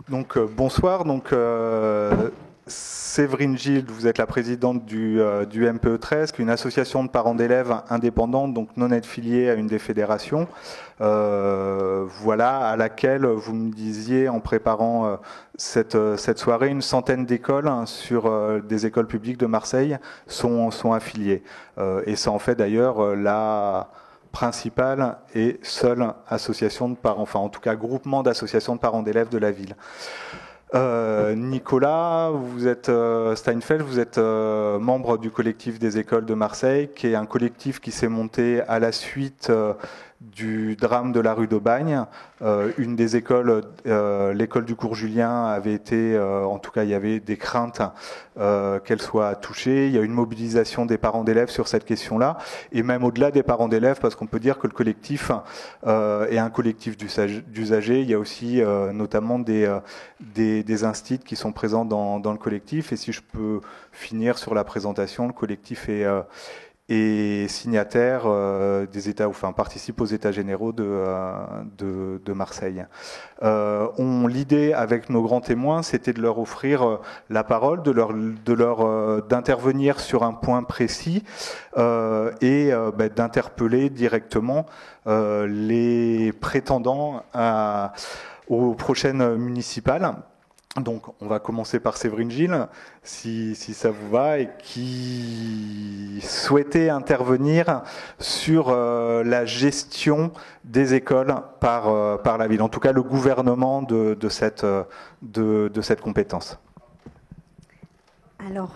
Donc bonsoir, Séverine Gilles, vous êtes la présidente du MPE 13, qui est une association de parents d'élèves indépendante, donc non affiliée à une des fédérations, voilà, à laquelle vous me disiez en préparant cette soirée, une centaine d'écoles sur des écoles publiques de Marseille sont affiliées. Et c'est en fait d'ailleurs la principale et seule association de parents, enfin en tout cas groupement d'associations de parents d'élèves de la ville. Nicolas, vous êtes Steinfeld, vous êtes membre du collectif des écoles de Marseille, qui est un collectif qui s'est monté à la suite du drame de la rue d'Aubagne. Une des écoles, l'école du cours Julien, avait été, en tout cas il y avait des craintes qu'elle soit touchée. Il y a eu une mobilisation des parents d'élèves sur cette question-là, et même au-delà des parents d'élèves, parce qu'on peut dire que le collectif est un collectif d'usagers. Il y a aussi notamment des instituts qui sont présents dans le collectif. Et si je peux finir sur la présentation, le collectif est signataire des États, enfin participe aux États généraux de Marseille. L'idée avec nos grands témoins, c'était de leur offrir la parole, d'intervenir sur un point précis et d'interpeller directement les prétendants aux prochaines municipales. Donc, on va commencer par Séverine Gilles, si ça vous va, et qui souhaitait intervenir sur la gestion des écoles par la ville, en tout cas le gouvernement de cette compétence. Alors,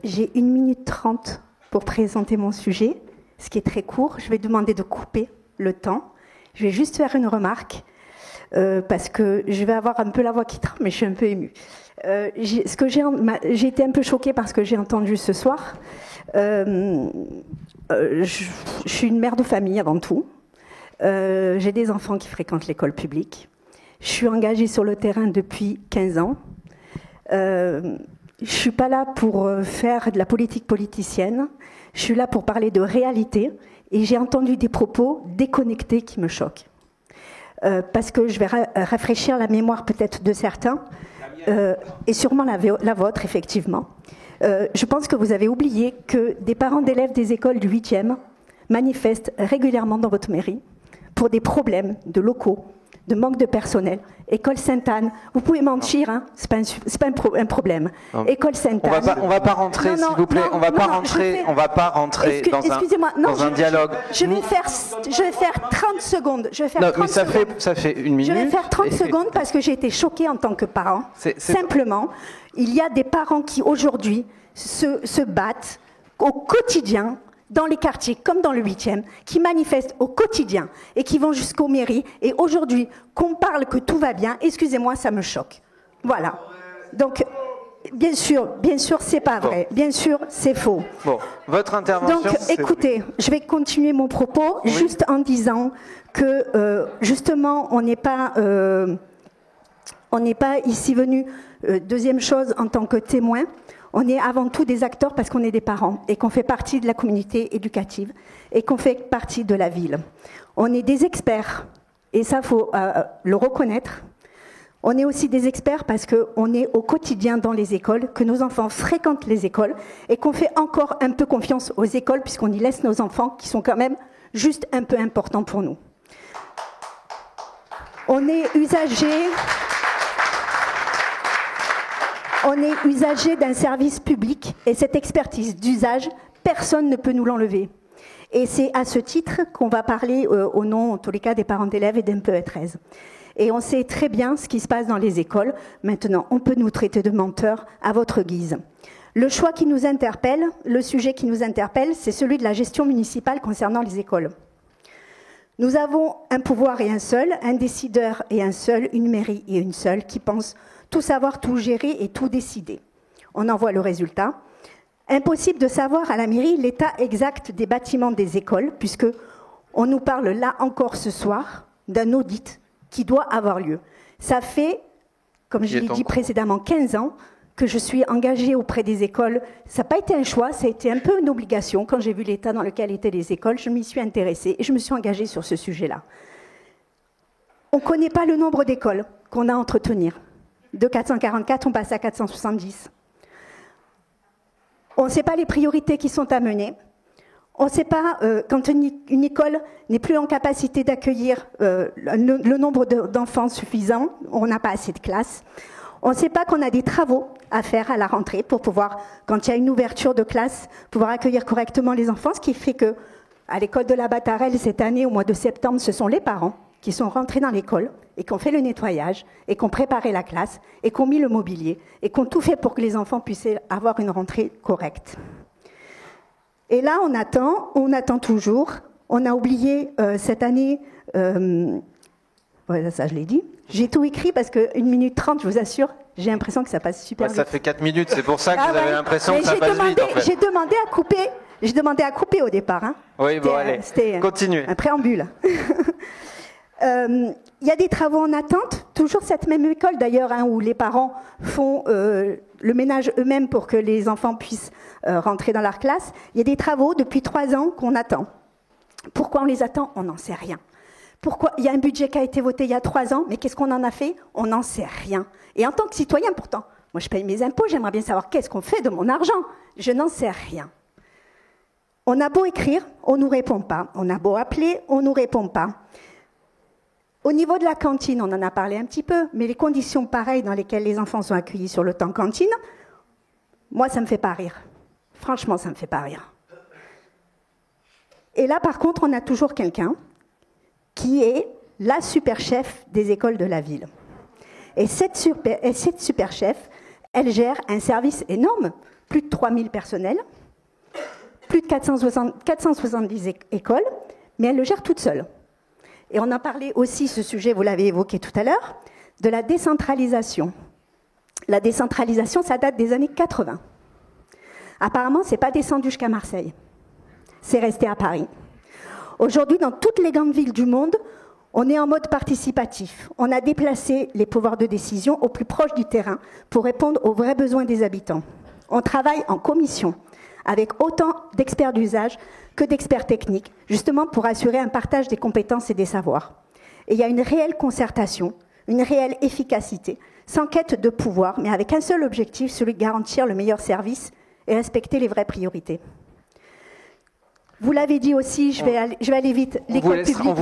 j'ai 1 minute 30 pour présenter mon sujet, ce qui est très court. Je vais demander de couper le temps. Je vais juste faire une remarque. Parce que je vais avoir un peu la voix qui tremble, mais je suis un peu émue. J'ai été un peu choquée par ce que j'ai entendu ce soir. Je suis une mère de famille avant tout. J'ai des enfants qui fréquentent l'école publique. Je suis engagée sur le terrain depuis 15 ans. Je ne suis pas là pour faire de la politique politicienne. Je suis là pour parler de réalité. Et j'ai entendu des propos déconnectés qui me choquent. Parce que je vais rafraîchir la mémoire peut-être de certains, et sûrement la vôtre, effectivement. Je pense que vous avez oublié que des parents d'élèves des écoles du 8e manifestent régulièrement dans votre mairie pour des problèmes de locaux, de manque de personnel. École Sainte-Anne, vous pouvez mentir, hein, c'est pas un problème. Non. École Sainte-Anne. On va pas rentrer, s'il vous plaît. On va pas rentrer dans un dialogue. Je vais faire 30 secondes. Ça fait 1 minute. Je vais faire 30 secondes parce que j'ai été choquée en tant que parent. Simplement, il y a des parents qui aujourd'hui se battent au quotidien dans les quartiers comme dans le 8e, qui manifestent au quotidien et qui vont jusqu'aux mairies. Et aujourd'hui, qu'on parle que tout va bien, excusez-moi, ça me choque. Voilà. Donc, bien sûr, c'est pas vrai. Bien sûr, c'est faux. Bon, votre intervention... Donc, écoutez, je vais continuer mon propos juste en disant que, justement, on n'est pas ici venu, deuxième chose, en tant que témoin. On est avant tout des acteurs parce qu'on est des parents et qu'on fait partie de la communauté éducative et qu'on fait partie de la ville. On est des experts, et ça, il faut le reconnaître. On est aussi des experts parce qu'on est au quotidien dans les écoles, que nos enfants fréquentent les écoles et qu'on fait encore un peu confiance aux écoles puisqu'on y laisse nos enfants qui sont quand même juste un peu importants pour nous. On est usagers... On est usager d'un service public et cette expertise d'usage, personne ne peut nous l'enlever. Et c'est à ce titre qu'on va parler au nom, en tous les cas, des parents d'élèves et d'MPE 13. Et on sait très bien ce qui se passe dans les écoles. Maintenant, on peut nous traiter de menteurs à votre guise. Le choix qui nous interpelle, le sujet qui nous interpelle, c'est celui de la gestion municipale concernant les écoles. Nous avons un pouvoir et un seul, un décideur et un seul, une mairie et une seule, qui pensent tout savoir, tout gérer et tout décider. On en voit le résultat. Impossible de savoir à la mairie l'état exact des bâtiments des écoles, puisque on nous parle là encore ce soir d'un audit qui doit avoir lieu. Ça fait, comme je l'ai dit précédemment, 15 ans que je suis engagée auprès des écoles. Ça n'a pas été un choix, ça a été un peu une obligation. Quand j'ai vu l'état dans lequel étaient les écoles, je m'y suis intéressée et je me suis engagée sur ce sujet-là. On ne connaît pas le nombre d'écoles qu'on a à entretenir. De 444, on passe à 470. On ne sait pas les priorités qui sont à mener. On ne sait pas, quand une école n'est plus en capacité d'accueillir le nombre d'enfants suffisant, on n'a pas assez de classes. On ne sait pas qu'on a des travaux à faire à la rentrée pour pouvoir, quand il y a une ouverture de classe, pouvoir accueillir correctement les enfants, ce qui fait que à l'école de la Batarelle, cette année, au mois de septembre, ce sont les parents qui sont rentrés dans l'école et qui ont fait le nettoyage et qui ont préparé la classe et qui ont mis le mobilier et qui ont tout fait pour que les enfants puissent avoir une rentrée correcte. Et là, on attend toujours. On a oublié cette année, voilà, ça je l'ai dit. J'ai tout écrit parce que 1 minute 30, je vous assure, j'ai l'impression que ça passe super vite. Ça fait 4 minutes, c'est pour ça que vous avez l'impression que ça passe vite. En fait. J'ai demandé à couper au départ. Hein. Oui, bon, allez, continuez. Un préambule. Il y a des travaux en attente, toujours cette même école d'ailleurs, hein, où les parents font le ménage eux-mêmes pour que les enfants puissent rentrer dans leur classe. Il y a des travaux depuis 3 ans qu'on attend. Pourquoi on les attend? On n'en sait rien. Pourquoi? Il y a un budget qui a été voté il y a 3 ans, mais qu'est-ce qu'on en a fait? On n'en sait rien. Et en tant que citoyen, pourtant, moi je paye mes impôts, j'aimerais bien savoir qu'est-ce qu'on fait de mon argent. Je n'en sais rien. On a beau écrire, on ne nous répond pas. On a beau appeler, on ne nous répond pas. Au niveau de la cantine, on en a parlé un petit peu, mais les conditions pareilles dans lesquelles les enfants sont accueillis sur le temps cantine, moi, ça ne me fait pas rire. Franchement, ça ne me fait pas rire. Et là, par contre, on a toujours quelqu'un qui est la super chef des écoles de la ville. Et cette super chef, elle gère un service énorme, plus de 3000 personnels, plus de 470 écoles, mais elle le gère toute seule. Et on a parlé aussi, ce sujet, vous l'avez évoqué tout à l'heure, de la décentralisation. La décentralisation, ça date des années 80. Apparemment, ce n'est pas descendu jusqu'à Marseille. C'est resté à Paris. Aujourd'hui, dans toutes les grandes villes du monde, on est en mode participatif. On a déplacé les pouvoirs de décision au plus proche du terrain pour répondre aux vrais besoins des habitants. On travaille en commission, avec autant d'experts d'usage que d'experts techniques, justement pour assurer un partage des compétences et des savoirs. Et il y a une réelle concertation, une réelle efficacité, sans quête de pouvoir, mais avec un seul objectif, celui de garantir le meilleur service et respecter les vraies priorités. Vous l'avez dit aussi, je vais aller vite. L'école publique on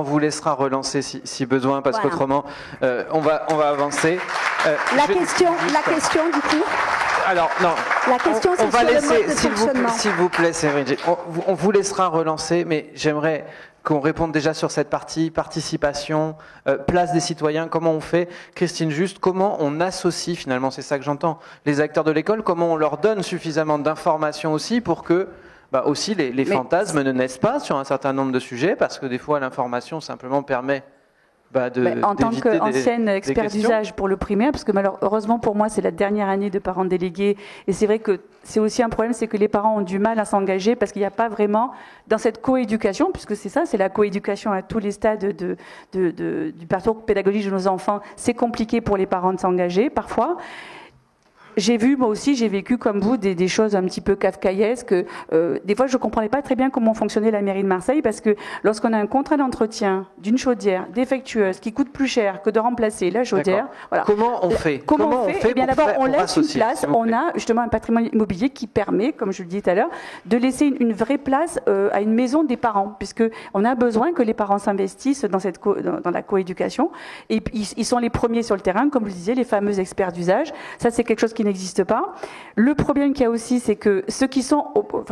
vous laissera relancer si besoin, parce qu'autrement, on va avancer. La question, du coup. Alors, non. La question, c'est sur le mode de fonctionnement. S'il vous plaît, Séverine, on vous laissera relancer, mais j'aimerais qu'on réponde déjà sur cette partie, participation, place des citoyens, comment on fait, Christine Just, comment on associe finalement, c'est ça que j'entends, les acteurs de l'école, comment on leur donne suffisamment d'informations aussi pour que aussi les fantasmes ne naissent pas sur un certain nombre de sujets, parce que des fois l'information simplement permet en tant qu'ancienne expert d'usage pour le primaire, parce que malheureusement pour moi c'est la dernière année de parents délégués, et c'est vrai que c'est aussi un problème, c'est que les parents ont du mal à s'engager parce qu'il n'y a pas vraiment dans cette coéducation, puisque c'est ça, c'est la coéducation à tous les stades du parcours pédagogique de nos enfants. C'est compliqué pour les parents de s'engager parfois. J'ai vécu comme vous des choses un petit peu kafkaïesques. Des fois, je ne comprenais pas très bien comment fonctionnait la mairie de Marseille, parce que lorsqu'on a un contrat d'entretien d'une chaudière défectueuse qui coûte plus cher que de remplacer la chaudière, voilà. Comment on fait Eh bien, d'abord, on laisse une place. On a justement un patrimoine immobilier qui permet, comme je le disais tout à l'heure, de laisser une vraie place à une maison des parents, puisque on a besoin que les parents s'investissent dans la coéducation. Et ils sont les premiers sur le terrain, comme je le disais, les fameux experts d'usage. Ça, c'est quelque chose qui n'existe pas. Le problème qu'il y a aussi, c'est que ceux qui sont,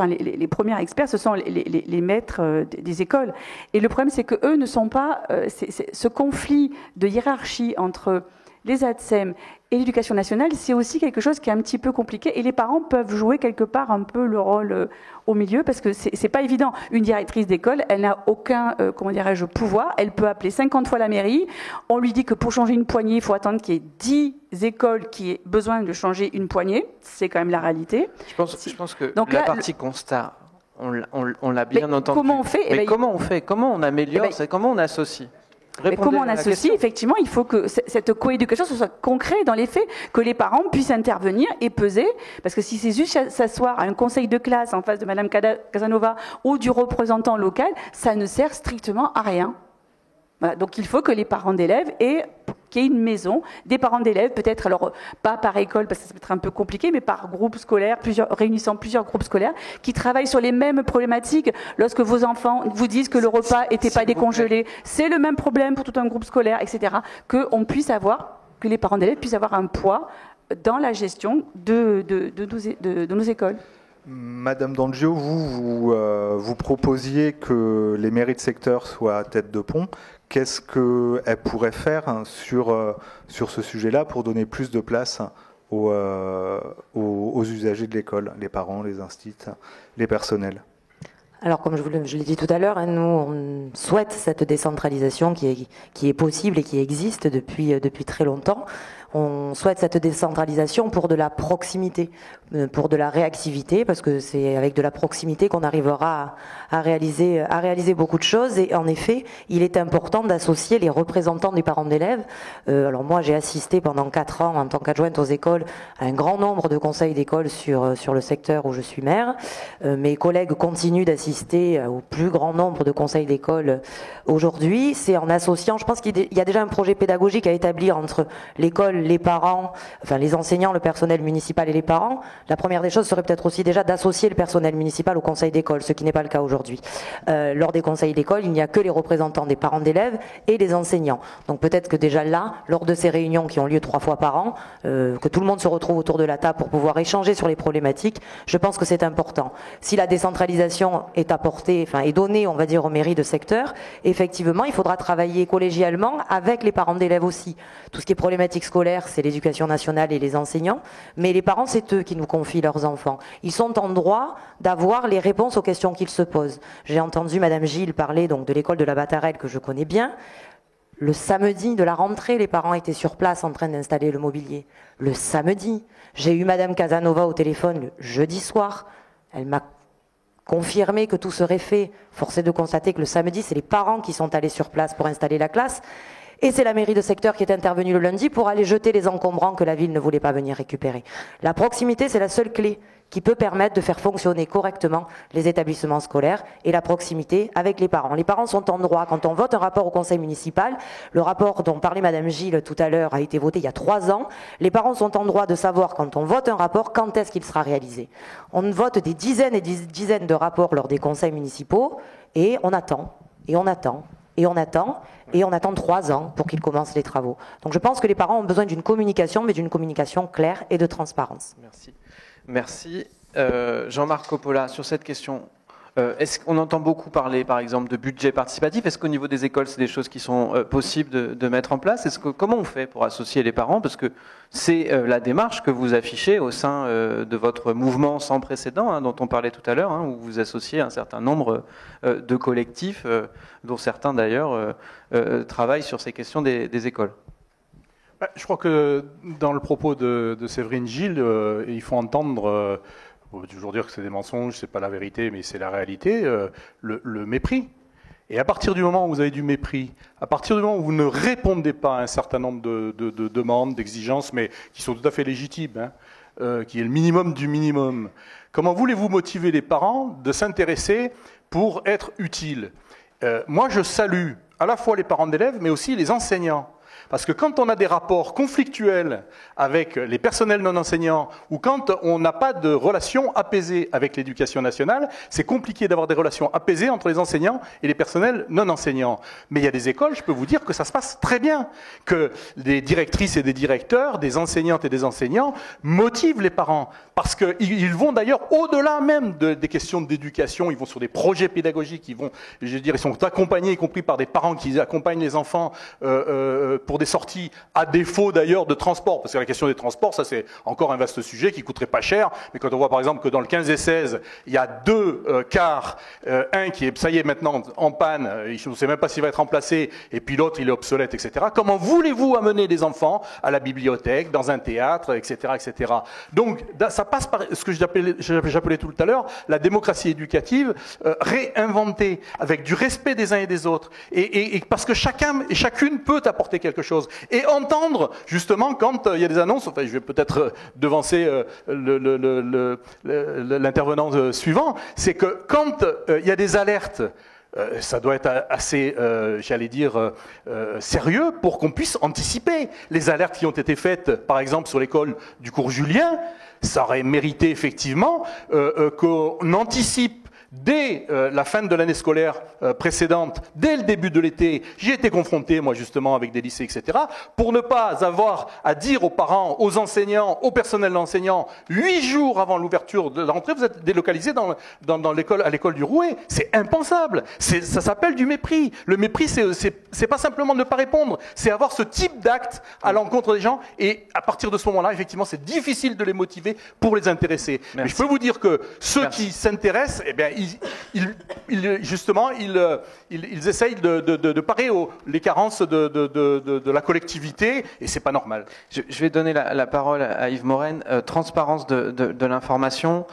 les premiers experts, ce sont les maîtres des écoles. Et le problème, c'est que eux ne sont pas. Ce conflit de hiérarchie entre les ATSEM et l'éducation nationale, c'est aussi quelque chose qui est un petit peu compliqué. Et les parents peuvent jouer quelque part un peu le rôle au milieu, parce que c'est pas évident. Une directrice d'école, elle n'a aucun, pouvoir. Elle peut appeler 50 fois la mairie. On lui dit que pour changer une poignée, il faut attendre qu'il y ait 10 écoles qui aient besoin de changer une poignée. C'est quand même la réalité. Je pense que donc la partie constat, on l'a bien entendu. Comment on fait comment on fait? Comment on améliore? Comment on associe? Mais comment on associe? Effectivement, il faut que cette coéducation soit concrète dans les faits, que les parents puissent intervenir et peser, parce que si c'est juste s'asseoir à un conseil de classe en face de Madame Casanova ou du représentant local, ça ne sert strictement à rien. Voilà, donc il faut que les parents d'élèves aient qu'il y ait une maison, des parents d'élèves, peut-être, alors pas par école, parce que ça peut être un peu compliqué, mais par groupe scolaire, réunissant plusieurs groupes scolaires, qui travaillent sur les mêmes problématiques. Lorsque vos enfants vous disent que le repas n'était pas décongelé, c'est le même problème pour tout un groupe scolaire, etc. Que les parents d'élèves puissent avoir un poids dans la gestion de nos écoles. Madame D'Angio, vous proposiez que les mairies de secteur soient tête de pont. Qu'est-ce qu'elles pourraient faire sur ce sujet-là pour donner plus de place aux usagers de l'école, les parents, les instituts, les personnels? Alors, comme je l'ai dit tout à l'heure, nous, on souhaite cette décentralisation qui est possible et qui existe depuis très longtemps. On souhaite cette décentralisation pour de la proximité, pour de la réactivité, parce que c'est avec de la proximité qu'on arrivera à réaliser beaucoup de choses. Et en effet, il est important d'associer les représentants des parents d'élèves. Alors moi, j'ai assisté pendant 4 ans en tant qu'adjointe aux écoles à un grand nombre de conseils d'école sur le secteur où je suis maire. Mes collègues continuent d'assister au plus grand nombre de conseils d'école aujourd'hui. C'est en associant, je pense qu'il y a déjà un projet pédagogique à établir entre l'école, les parents, enfin les enseignants, le personnel municipal et les parents. La première des choses serait peut-être aussi déjà d'associer le personnel municipal au conseil d'école, ce qui n'est pas le cas aujourd'hui. Lors des conseils d'école, il n'y a que les représentants des parents d'élèves et les enseignants. Donc peut-être que déjà là, lors de ces réunions qui ont lieu 3 fois par an, que tout le monde se retrouve autour de la table pour pouvoir échanger sur les problématiques, je pense que c'est important. Si la décentralisation est apportée, enfin est donnée, on va dire, aux mairies de secteur, effectivement, il faudra travailler collégialement avec les parents d'élèves aussi. Tout ce qui est problématique scolaire, c'est l'éducation nationale et les enseignants, mais les parents, c'est eux qui nous confient leurs enfants. Ils sont en droit d'avoir les réponses aux questions qu'ils se posent. J'ai entendu Madame Gilles parler donc de l'école de la Battarelle que je connais bien. Le samedi de la rentrée, les parents étaient sur place en train d'installer le mobilier. Le samedi, j'ai eu Madame Casanova au téléphone le jeudi soir. Elle m'a confirmé que tout serait fait. Force est de constater que le samedi, c'est les parents qui sont allés sur place pour installer la classe. Et c'est la mairie de secteur qui est intervenue le lundi pour aller jeter les encombrants que la ville ne voulait pas venir récupérer. La proximité, c'est la seule clé qui peut permettre de faire fonctionner correctement les établissements scolaires et la proximité avec les parents. Les parents sont en droit, quand on vote un rapport au conseil municipal, le rapport dont parlait Madame Gilles tout à l'heure a été voté il y a 3 ans, les parents sont en droit de savoir quand on vote un rapport, quand est-ce qu'il sera réalisé. On vote des dizaines et des dizaines de rapports lors des conseils municipaux et on attend, et on attend, et on attend, et on attend 3 ans pour qu'ils commencent les travaux. Donc je pense que les parents ont besoin d'une communication, mais d'une communication claire et de transparence. Merci. Merci. Jean-Marc Coppola, sur cette question, est-ce qu'on entend beaucoup parler, par exemple, de budget participatif? Est-ce qu'au niveau des écoles, c'est des choses qui sont possibles de mettre en place? Comment on fait pour associer les parents? Parce que c'est la démarche que vous affichez au sein de votre mouvement sans précédent, dont on parlait tout à l'heure, où vous associez un certain nombre de collectifs, dont certains d'ailleurs travaillent sur ces questions des écoles. Je crois que dans le propos de Séverine Gilles, il faut entendre, on peut toujours dire que c'est des mensonges, c'est pas la vérité, mais c'est la réalité, le mépris. Et à partir du moment où vous avez du mépris, à partir du moment où vous ne répondez pas à un certain nombre de demandes, d'exigences, mais qui sont tout à fait légitimes, qui est le minimum du minimum, comment voulez-vous motiver les parents de s'intéresser pour être utiles? Moi, je salue à la fois les parents d'élèves, mais aussi les enseignants. Parce que quand on a des rapports conflictuels avec les personnels non enseignants ou quand on n'a pas de relations apaisées avec l'éducation nationale, c'est compliqué d'avoir des relations apaisées entre les enseignants et les personnels non enseignants. Mais il y a des écoles, je peux vous dire que ça se passe très bien, que des directrices et des directeurs, des enseignantes et des enseignants motivent les parents. Parce qu'ils vont d'ailleurs au-delà même des questions d'éducation, ils vont sur des projets pédagogiques, ils sont accompagnés, y compris par des parents qui accompagnent les enfants pour des sorties, à défaut d'ailleurs de transport, parce que la question des transports, ça c'est encore un vaste sujet qui coûterait pas cher, mais quand on voit par exemple que dans le 15 et 16, il y a 2 cars, un qui est, ça y est maintenant, en panne, je ne sais même pas s'il va être remplacé, et puis l'autre il est obsolète, etc. Comment voulez-vous amener les enfants à la bibliothèque, dans un théâtre, etc., etc. Donc ça passe par ce que j'appelais tout à l'heure la démocratie éducative réinventée, avec du respect des uns et des autres, et parce que chacun et chacune peut apporter quelque chose. Et entendre, justement, quand il y a des annonces, enfin, je vais peut-être devancer l'intervenant suivant, c'est que quand il y a des alertes ça doit être assez, j'allais dire, sérieux pour qu'on puisse anticiper les alertes qui ont été faites, par exemple, sur l'école du cours Julien. Ça aurait mérité effectivement qu'on anticipe dès la fin de l'année scolaire précédente, dès le début de l'été. J'y étais confronté, moi, justement, avec des lycées, etc., pour ne pas avoir à dire aux parents, aux enseignants, au personnel enseignant, 8 jours avant l'ouverture de la rentrée, vous êtes délocalisé dans l'école, à l'école du Rouet. C'est impensable. Ça s'appelle du mépris. Le mépris, c'est pas simplement ne pas répondre, c'est avoir ce type d'acte à l'encontre des gens. Et à partir de ce moment-là, effectivement, c'est difficile de les motiver pour les intéresser. Mais je peux vous dire que ceux qui s'intéressent, eh bien, justement, ils essayent de parer les carences de la collectivité, et c'est pas normal. Je vais donner la parole à Yves Morenne. Transparence de l'information.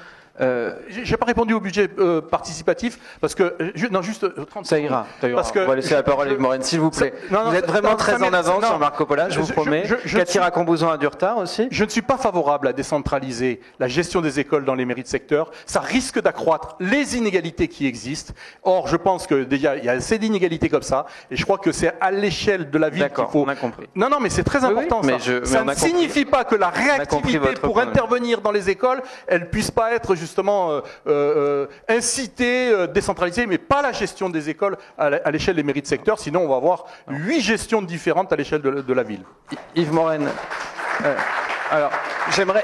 J'ai pas répondu au budget participatif parce que non, juste 30 ça ira. Parce que on va laisser la parole à Yves Morenne, s'il vous plaît. Vous êtes vraiment très en avance sur Marco Polo, je vous promets. Cathy Racon-Bouzon a du retard aussi. Je ne suis pas favorable à décentraliser la gestion des écoles dans les mairies de secteur. Ça risque d'accroître les inégalités qui existent. Or, je pense que déjà il y a assez d'inégalités comme ça, et je crois que c'est à l'échelle de la ville qu'il faut. On a compris. Non, mais c'est très important. Oui, ça ne signifie pas que la réactivité pour intervenir dans les écoles, elle puisse pas être justement inciter, décentraliser, mais pas la gestion des écoles à l'échelle des mairies de secteur, sinon on va avoir 8 gestions différentes à l'échelle de la ville. Yves Morenne, alors j'aimerais...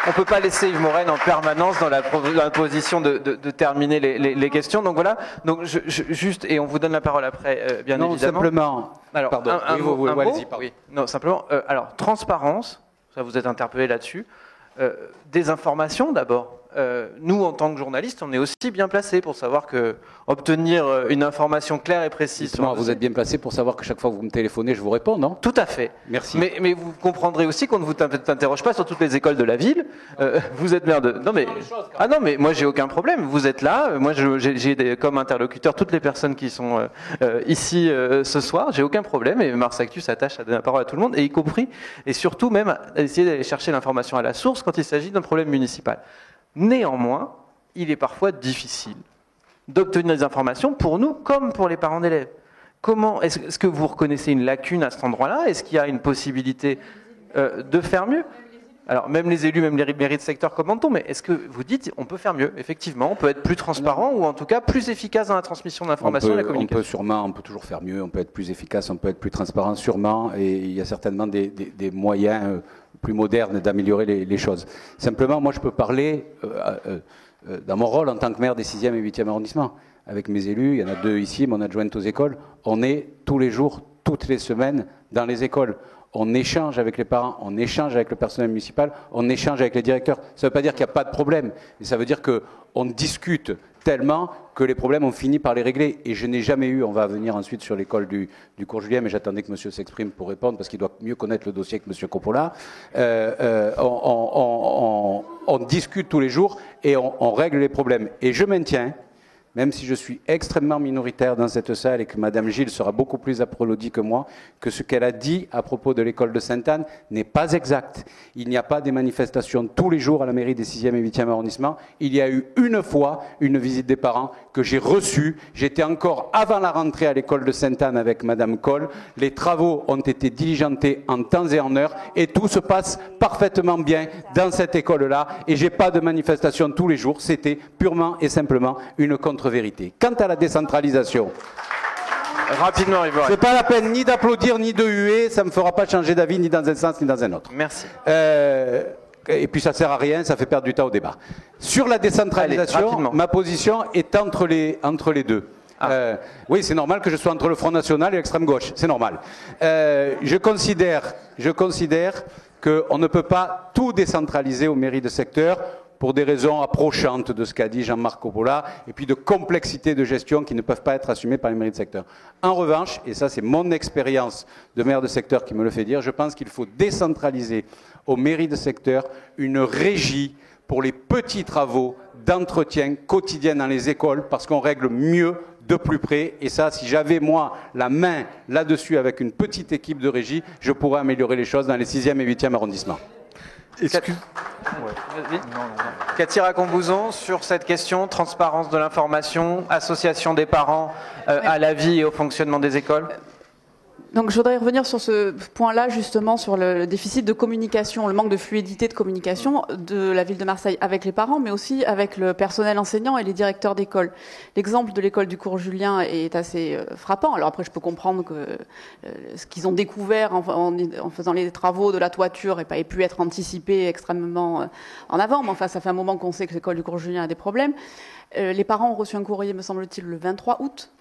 On ne peut pas laisser Yves Morenne en permanence dans la position de terminer les questions. Donc voilà. Donc juste, et on vous donne la parole après, bien évidemment. Non, simplement. Alors, pardon. Allez-y, pardon. Oui. Non, simplement. Alors, transparence. Ça, vous êtes interpellé là-dessus. Des informations d'abord. Nous, en tant que journalistes, on est aussi bien placés pour savoir que obtenir une information claire et précise. Vous êtes bien placé pour savoir que chaque fois que vous me téléphonez, je vous réponds, non? Tout à fait. Merci. Mais vous comprendrez aussi qu'on ne vous interroge pas sur toutes les écoles de la ville. Vous êtes maire de... Non mais moi j'ai aucun problème. Vous êtes là. Moi j'ai comme interlocuteur toutes les personnes qui sont ici ce soir. J'ai aucun problème. Et Mars Actu s'attache à donner la parole à tout le monde, et y compris et surtout même à essayer d'aller chercher l'information à la source quand il s'agit d'un problème municipal. Néanmoins, il est parfois difficile d'obtenir des informations pour nous comme pour les parents d'élèves. Comment est-ce que vous reconnaissez une lacune à cet endroit-là? Est-ce qu'il y a une possibilité de faire mieux? Alors, même les élus, même les mairies de secteur commentent, mais est-ce que vous dites on peut faire mieux? Effectivement, on peut être plus transparent ou en tout cas plus efficace dans la transmission d'informations et la communication. On peut toujours faire mieux, on peut être plus efficace, on peut être plus transparent, sûrement, et il y a certainement des moyens plus modernes d'améliorer les choses. Simplement, moi, je peux parler dans mon rôle en tant que maire des 6e et 8e arrondissements. Avec mes élus, il y en a 2 ici, mon adjointe aux écoles, on est tous les jours, toutes les semaines dans les écoles. On échange avec les parents, on échange avec le personnel municipal, on échange avec les directeurs. Ça ne veut pas dire qu'il n'y a pas de problème, mais ça veut dire qu'on discute tellement que les problèmes ont fini par les régler. Et je n'ai jamais eu, on va venir ensuite sur l'école du cours Julien, mais j'attendais que monsieur s'exprime pour répondre, parce qu'il doit mieux connaître le dossier que monsieur Coppola. On discute tous les jours et on règle les problèmes. Et je maintiens, même si je suis extrêmement minoritaire dans cette salle et que Madame Gilles sera beaucoup plus applaudie que moi, que ce qu'elle a dit à propos de l'école de Sainte-Anne n'est pas exact. Il n'y a pas des manifestations tous les jours à la mairie des 6e et 8e arrondissements. Il y a eu une fois une visite des parents que j'ai reçue. J'étais encore avant la rentrée à l'école de Sainte-Anne avec Madame Coll. Les travaux ont été diligentés en temps et en heure et tout se passe parfaitement bien dans cette école-là. Et j'ai pas de manifestation tous les jours. C'était purement et simplement une contre-vérité. Quant à la décentralisation, rapidement, Yves Morenne. C'est pas la peine ni d'applaudir ni de huer, ça me fera pas changer d'avis ni dans un sens ni dans un autre. Merci. Et puis ça sert à rien, ça fait perdre du temps au débat. Sur la décentralisation, ma position est entre les deux. Oui, c'est normal que je sois entre le Front National et l'extrême gauche, c'est normal. Je considère qu'on ne peut pas tout décentraliser aux mairies de secteur pour des raisons approchantes de ce qu'a dit Jean-Marc Coppola, et puis de complexité de gestion qui ne peuvent pas être assumées par les mairies de secteur. En revanche, et ça c'est mon expérience de maire de secteur qui me le fait dire, je pense qu'il faut décentraliser aux mairies de secteur une régie pour les petits travaux d'entretien quotidien dans les écoles, parce qu'on règle mieux de plus près. Et ça, si j'avais, moi, la main là-dessus avec une petite équipe de régie, je pourrais améliorer les choses dans les 6e et 8e arrondissements. Cathy Racon-Bouzon, sur cette question, transparence de l'information, association des parents à la vie et au fonctionnement des écoles. Donc je voudrais revenir sur ce point-là, justement, sur le déficit de communication, le manque de fluidité de communication de la ville de Marseille avec les parents, mais aussi avec le personnel enseignant et les directeurs d'école. L'exemple de l'école du cours Julien est assez frappant. Alors après, je peux comprendre que ce qu'ils ont découvert en faisant les travaux de la toiture ait pu être anticipé extrêmement en avant, mais enfin, ça fait un moment qu'on sait que l'école du cours Julien a des problèmes. Les parents ont reçu un courrier, me semble-t-il, le 23 août.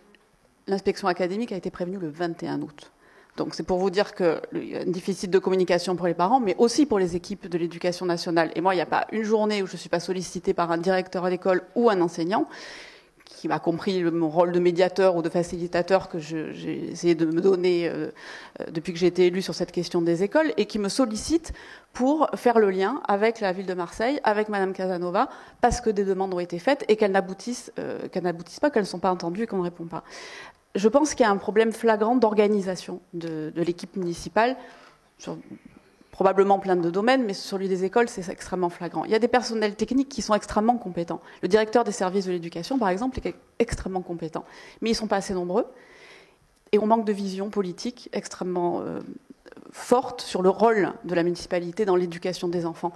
L'inspection académique a été prévenue le 21 août. Donc c'est pour vous dire qu'il y a un déficit de communication pour les parents, mais aussi pour les équipes de l'éducation nationale. Et moi, il n'y a pas une journée où je ne suis pas sollicitée par un directeur d'école ou un enseignant qui m'a compris mon rôle de médiateur ou de facilitateur que j'ai essayé de me donner depuis que j'ai été élue sur cette question des écoles, et qui me sollicite pour faire le lien avec la ville de Marseille, avec Madame Casanova, parce que des demandes ont été faites et qu'elles n'aboutissent pas, qu'elles ne sont pas entendues et qu'on ne répond pas. Je pense qu'il y a un problème flagrant d'organisation de l'équipe municipale, sur probablement plein de domaines, mais sur celui des écoles, c'est extrêmement flagrant. Il y a des personnels techniques qui sont extrêmement compétents. Le directeur des services de l'éducation, par exemple, est extrêmement compétent. Mais ils ne sont pas assez nombreux. Et on manque de vision politique extrêmement forte sur le rôle de la municipalité dans l'éducation des enfants.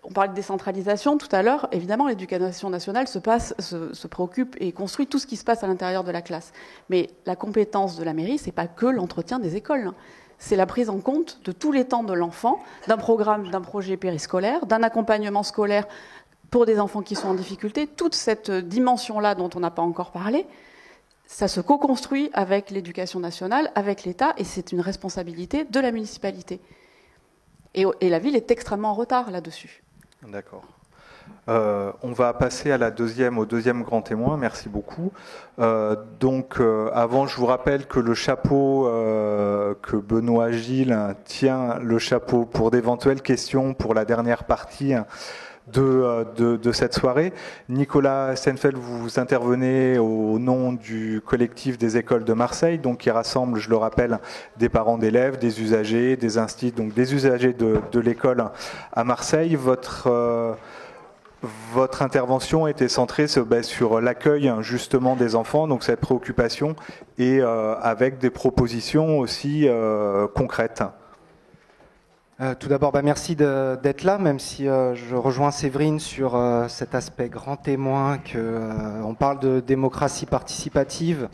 On parlait de décentralisation tout à l'heure. Évidemment, l'éducation nationale se préoccupe et construit tout ce qui se passe à l'intérieur de la classe. Mais la compétence de la mairie, c'est pas que l'entretien des écoles. C'est la prise en compte de tous les temps de l'enfant, d'un programme, d'un projet périscolaire, d'un accompagnement scolaire pour des enfants qui sont en difficulté. Toute cette dimension-là dont on n'a pas encore parlé, ça se co-construit avec l'éducation nationale, avec l'État, et c'est une responsabilité de la municipalité. Et la ville est extrêmement en retard là-dessus. D'accord. On va passer au deuxième grand témoin. Merci beaucoup. Avant, je vous rappelle que le chapeau que Benoît Gilles tient, le chapeau pour d'éventuelles questions pour la dernière partie de cette soirée. Nicolas Steinfeld, vous intervenez au nom du collectif des écoles de Marseille, donc qui rassemble, je le rappelle, des parents d'élèves, des usagers, des instituts, donc des usagers de l'école à Marseille. Votre intervention était centrée sur l'accueil justement des enfants, donc cette préoccupation, et avec des propositions aussi concrètes. Tout d'abord, merci d'être là, même si je rejoins Séverine sur cet aspect grand témoin, on parle de démocratie participative.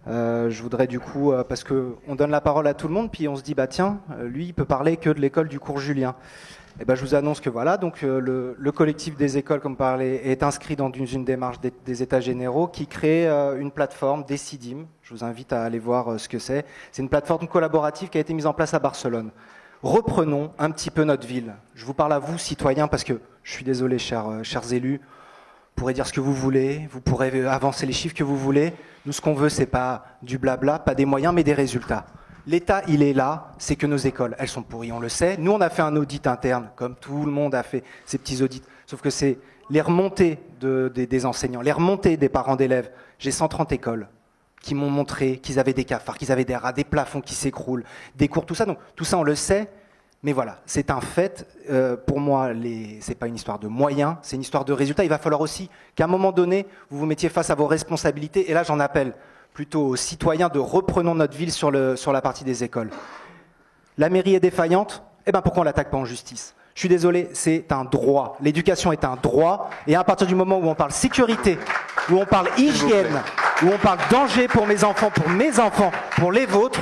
Je voudrais du coup, parce qu'on donne la parole à tout le monde, puis on se dit, tiens, lui, il peut parler que de l'école du cours Julien. Je vous annonce que voilà, donc le collectif des écoles, comme parlé, est inscrit dans une démarche des États généraux qui crée une plateforme, Decidim. Je vous invite à aller voir ce que c'est. C'est une plateforme collaborative qui a été mise en place à Barcelone. Reprenons un petit peu notre ville. Je vous parle à vous, citoyens, parce que je suis désolé, chers élus, vous pourrez dire ce que vous voulez, vous pourrez avancer les chiffres que vous voulez. Nous, ce qu'on veut, c'est pas du blabla, pas des moyens, mais des résultats. L'État, il est là, c'est que nos écoles, elles sont pourries, on le sait. Nous, on a fait un audit interne, comme tout le monde a fait ces petits audits. Sauf que c'est les remontées des enseignants, les remontées des parents d'élèves. J'ai 130 écoles qui m'ont montré qu'ils avaient des cafards, qu'ils avaient des rats, des plafonds qui s'écroulent, des cours, tout ça. Donc tout ça, on le sait, mais voilà, c'est un fait. Pour moi, c'est pas une histoire de moyens, c'est une histoire de résultats. Il va falloir aussi qu'à un moment donné, vous vous mettiez face à vos responsabilités. Et là, j'en appelle plutôt aux citoyens de reprenons notre ville sur la partie des écoles. La mairie est défaillante, pourquoi on l'attaque pas en justice ? Je suis désolé, c'est un droit. L'éducation est un droit, et à partir du moment où on parle sécurité, où on parle hygiène, où on parle danger pour mes enfants, pour les vôtres,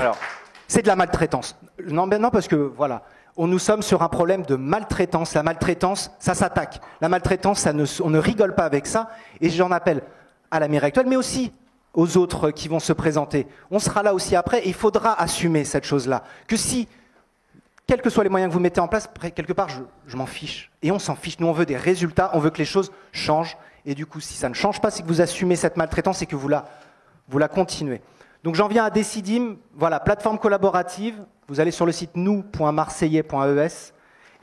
c'est de la maltraitance. Non, parce que voilà, nous sommes sur un problème de maltraitance. La maltraitance, ça s'attaque. La maltraitance, on ne rigole pas avec ça, et j'en appelle à la mairie actuelle, mais aussi aux autres qui vont se présenter. On sera là aussi après, et il faudra assumer cette chose-là. Que si, quels que soient les moyens que vous mettez en place, quelque part, je m'en fiche. Et on s'en fiche. Nous, on veut des résultats, on veut que les choses changent. Et du coup, si ça ne change pas, c'est que vous assumez cette maltraitance et que vous la continuez. Donc j'en viens à Decidim, voilà, plateforme collaborative. Vous allez sur le site nous.marseillais.es.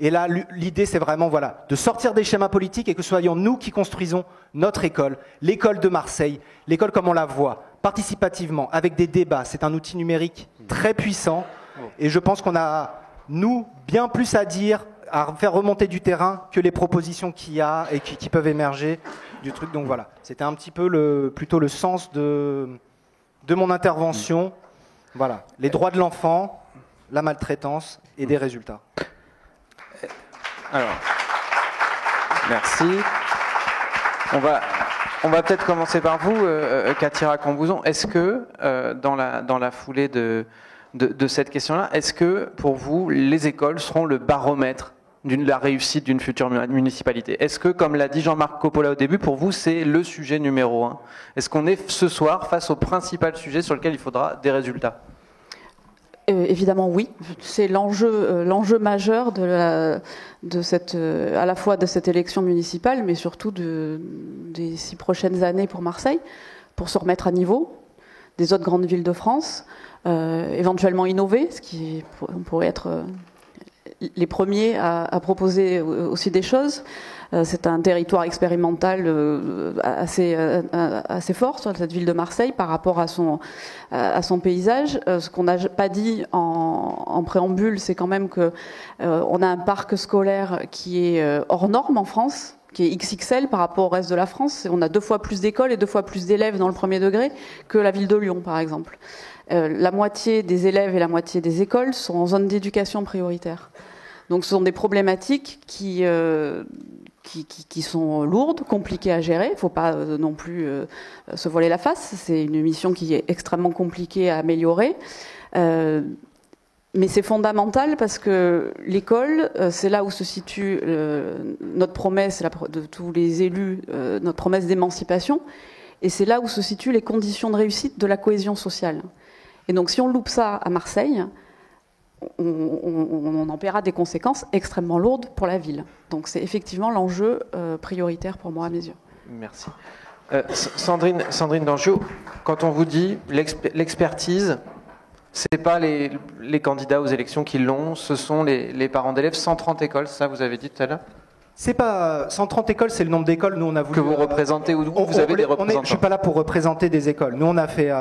Et là, l'idée, c'est vraiment de sortir des schémas politiques et que ce soyons nous qui construisons notre école, l'école de Marseille, l'école comme on la voit, participativement, avec des débats. C'est un outil numérique très puissant et je pense qu'on a, nous, bien plus à dire à faire remonter du terrain que les propositions qu'il y a et qui peuvent émerger du truc. Donc voilà, c'était un petit peu plutôt le sens de mon intervention. Voilà, les droits de l'enfant, la maltraitance et des résultats. Alors, merci. On va peut-être commencer par vous, Katira Cambouzon. Est-ce que, dans la foulée de cette question-là, est-ce que, pour vous, les écoles seront le baromètre de la réussite d'une future municipalité? Est-ce que, comme l'a dit Jean-Marc Coppola au début, pour vous, c'est le sujet numéro 1? Est-ce qu'on est ce soir face au principal sujet sur lequel il faudra des résultats? Évidemment oui, c'est l'enjeu majeur à la fois de cette élection municipale, mais surtout des 6 prochaines années pour Marseille, pour se remettre à niveau des autres grandes villes de France, éventuellement innover, on pourrait être les premiers à proposer aussi des choses. C'est un territoire expérimental assez fort sur cette ville de Marseille par rapport à son paysage. Ce qu'on n'a pas dit en préambule, c'est quand même que on a un parc scolaire qui est hors norme en France, qui est XXL par rapport au reste de la France. On a 2 fois plus d'écoles et 2 fois plus d'élèves dans le premier degré que la ville de Lyon, par exemple. La moitié des élèves et la moitié des écoles sont en zone d'éducation prioritaire. Donc ce sont des problématiques qui sont lourdes, compliquées à gérer. Il ne faut pas non plus se voiler la face. C'est une mission qui est extrêmement compliquée à améliorer. Mais c'est fondamental parce que l'école, c'est là où se situe notre promesse de tous les élus, notre promesse d'émancipation. Et c'est là où se situent les conditions de réussite de la cohésion sociale. Et donc si on loupe ça à Marseille, on en paiera des conséquences extrêmement lourdes pour la ville. Donc c'est effectivement l'enjeu prioritaire pour moi à mes yeux. Merci. Sandrine Dangiot, quand on vous dit l'expertise, c'est pas les candidats aux élections qui l'ont, ce sont les parents d'élèves. 130 écoles, ça vous avez dit tout à l'heure? C'est pas 130 écoles, c'est le nombre d'écoles. Nous on a voulu que vous représentez ou vous avez des représentants. Je suis pas là pour représenter des écoles. Nous on a fait,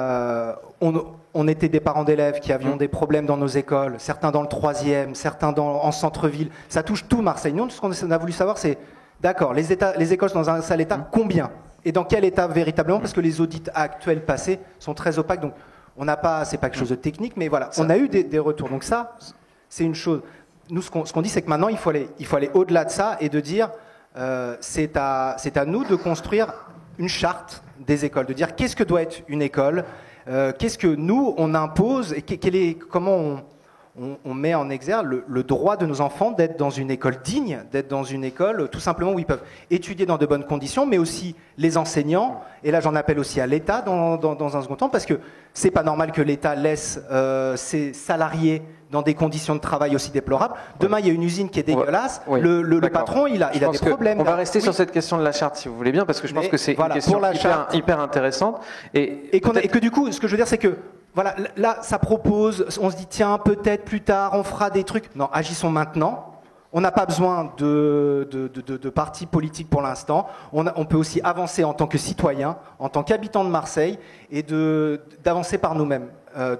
on était des parents d'élèves qui avions des problèmes dans nos écoles, certains dans le 3e, certains en centre-ville. Ça touche tout Marseille. Nous, ce qu'on a voulu savoir, c'est d'accord, les écoles sont dans un sale état, combien et dans quel état véritablement, parce que les audits actuels passés sont très opaques. Donc on n'a pas, c'est pas quelque chose de technique, mais voilà, on a eu des retours. Donc ça, c'est une chose. Nous, ce qu'on dit, c'est que maintenant, il faut aller au-delà de ça et de dire, c'est à nous de construire une charte des écoles, de dire qu'est-ce que doit être une école, qu'est-ce que nous, on impose et comment on met en exergue le droit de nos enfants d'être dans une école digne, d'être dans une école tout simplement où ils peuvent étudier dans de bonnes conditions, mais aussi les enseignants. Et là, j'en appelle aussi à l'État dans un second temps, parce que c'est pas normal que l'État laisse ses salariés dans des conditions de travail aussi déplorables. Demain, il y a une usine qui est dégueulasse. Oui. Le patron, il a des problèmes. On va rester sur cette question de la charte, si vous voulez bien, parce que je pense que c'est une question hyper intéressante. Et que du coup, ce que je veux dire, c'est que voilà, là, ça propose, on se dit, tiens, peut-être plus tard, on fera des trucs. Non, agissons maintenant. On n'a pas besoin de partis politiques pour l'instant. On peut aussi avancer en tant que citoyen, en tant qu'habitant de Marseille, et d'avancer par nous-mêmes.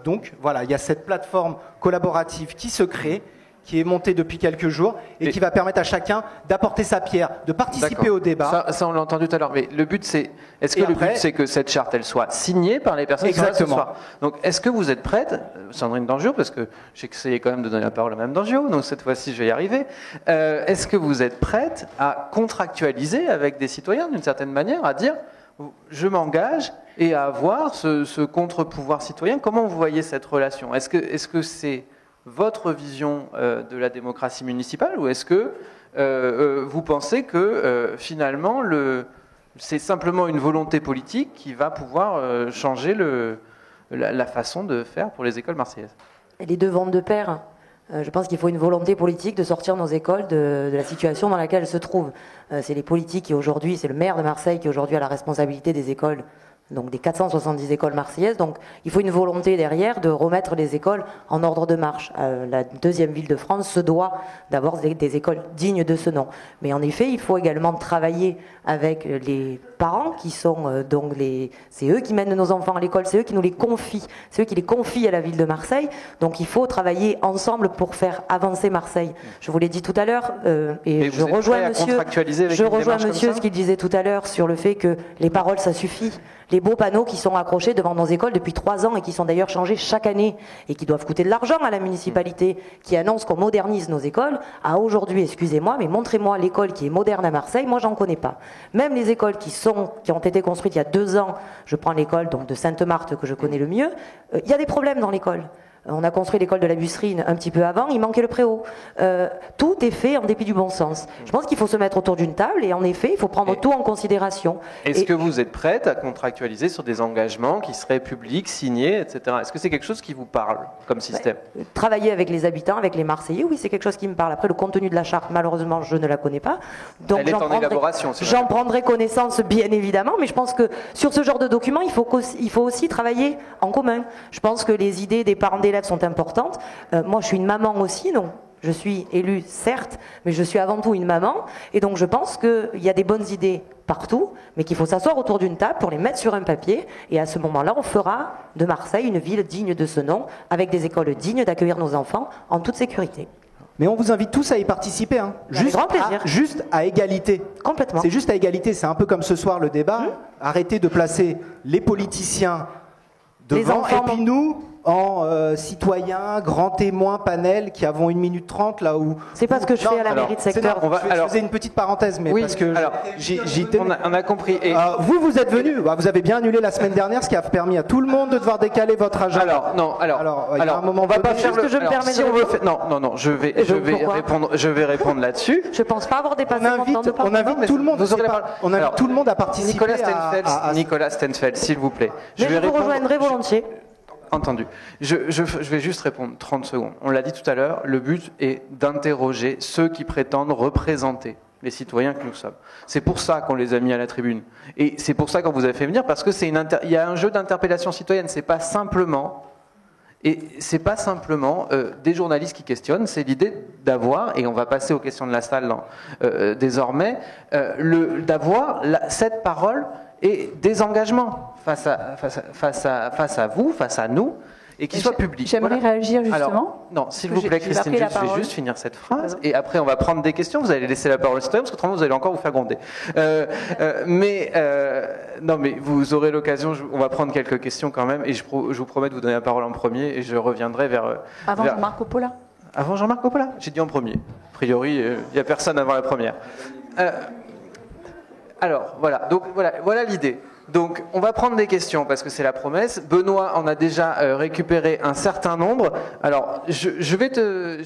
Donc voilà, il y a cette plateforme collaborative qui se crée, qui est montée depuis quelques jours et qui va permettre à chacun d'apporter sa pierre, de participer au débat. Ça on l'a entendu tout à l'heure, mais le but c'est, c'est que cette charte elle soit signée par les personnes qui sont là ce soir. Donc est-ce que vous êtes prête, Sandrine Dangiot, parce que j'ai essayé quand même de donner la parole à Mme Dangiot, donc cette fois-ci je vais y arriver, est-ce que vous êtes prête à contractualiser avec des citoyens d'une certaine manière, à dire je m'engage et à avoir ce contre-pouvoir citoyen? Comment vous voyez cette relation? Est-ce que c'est votre vision de la démocratie municipale, ou est-ce que vous pensez que finalement c'est simplement une volonté politique qui va pouvoir changer la façon de faire pour les écoles marseillaises? Les deux vont de pair. Je pense qu'il faut une volonté politique de sortir nos écoles de la situation dans laquelle elles se trouvent. C'est les politiques qui aujourd'hui, c'est le maire de Marseille qui aujourd'hui a la responsabilité des écoles donc des 470 écoles marseillaises. Donc il faut une volonté derrière de remettre les écoles en ordre de marche. La deuxième ville de France se doit d'avoir des écoles dignes de ce nom. Mais en effet, il faut également travailler avec les parents qui sont c'est eux qui mènent nos enfants à l'école, c'est eux qui nous les confient, c'est eux qui les confient à la ville de Marseille. Donc il faut travailler ensemble pour faire avancer Marseille. Je vous l'ai dit tout à l'heure, et je rejoins monsieur ce qu'il disait tout à l'heure sur le fait que les paroles ça suffit. Les beaux panneaux qui sont accrochés devant nos écoles depuis 3 ans et qui sont d'ailleurs changés chaque année et qui doivent coûter de l'argent à la municipalité, qui annonce qu'on modernise nos écoles, à aujourd'hui, excusez-moi, mais montrez-moi l'école qui est moderne à Marseille, moi j'en connais pas. Même les écoles qui ont été construites il y a 2 ans, je prends l'école donc de Sainte-Marthe que je connais le mieux, il y a des problèmes dans l'école. On a construit l'école de la Busserine un petit peu avant, il manquait le préau. Tout est fait en dépit du bon sens. Je pense qu'il faut se mettre autour d'une table et en effet, il faut prendre tout en considération. Est-ce que vous êtes prête à contractualiser sur des engagements qui seraient publics, signés, etc. Est-ce que c'est quelque chose qui vous parle comme système? Travailler avec les habitants, avec les Marseillais, oui, c'est quelque chose qui me parle. Après, le contenu de la charte, malheureusement, je ne la connais pas. Donc, elle est en élaboration. J'en prendrai connaissance, bien évidemment, mais je pense que sur ce genre de document, il faut aussi travailler en commun. Je pense que les idées des parents d'élèves sont importantes. Moi, je suis une maman aussi, donc je suis élue, certes, mais je suis avant tout une maman. Et donc, je pense qu'il y a des bonnes idées partout, mais qu'il faut s'asseoir autour d'une table pour les mettre sur un papier. Et à ce moment-là, on fera de Marseille une ville digne de ce nom, avec des écoles dignes d'accueillir nos enfants en toute sécurité. Mais on vous invite tous à y participer, hein. Juste à égalité. Complètement. C'est juste à égalité. C'est un peu comme ce soir le débat. Arrêtez de placer les politiciens devant et puis nous en citoyens, grands témoins, panel qui avons 1 minute 30 là où... C'est pas ce que je fais à la mairie de secteur. Je faisais une petite parenthèse, mais parce que on a compris. Et vous êtes venus, vous avez bien annulé la semaine dernière, ce qui a permis à tout le monde de devoir décaler votre agenda. On va pas faire ce que je me permets si non, je vais répondre là-dessus. Je pense pas avoir dépassé mon temps de parole. On invite tout le monde. On invite tout le monde à participer. Nicolas Stenfeld, s'il vous plaît. Je vous rejoindrai volontiers. Entendu. Je vais juste répondre 30 secondes. On l'a dit tout à l'heure, le but est d'interroger ceux qui prétendent représenter les citoyens que nous sommes. C'est pour ça qu'on les a mis à la tribune. Et c'est pour ça qu'on vous a fait venir, parce que il y a un jeu d'interpellation citoyenne. C'est pas simplement des journalistes qui questionnent, c'est l'idée d'avoir, et on va passer aux questions de la salle désormais, d'avoir cette parole et des engagements face à vous, face à nous, et qui soit public. J'aimerais réagir justement. Alors, non, s'il vous plaît, Christine, je vais juste finir cette phrase, et après on va prendre des questions, vous allez laisser la parole au citoyen, parce qu'autrement vous allez encore vous faire gronder. Non, mais vous aurez l'occasion, on va prendre quelques questions quand même, et je vous promets de vous donner la parole en premier, et je reviendrai vers... Avant Jean-Marc Coppola. Avant Jean-Marc Coppola? J'ai dit en premier. A priori, il n'y a personne avant la première. Alors, voilà, donc voilà l'idée. Donc, on va prendre des questions parce que c'est la promesse. Benoît en a déjà récupéré un certain nombre. Alors, je vais te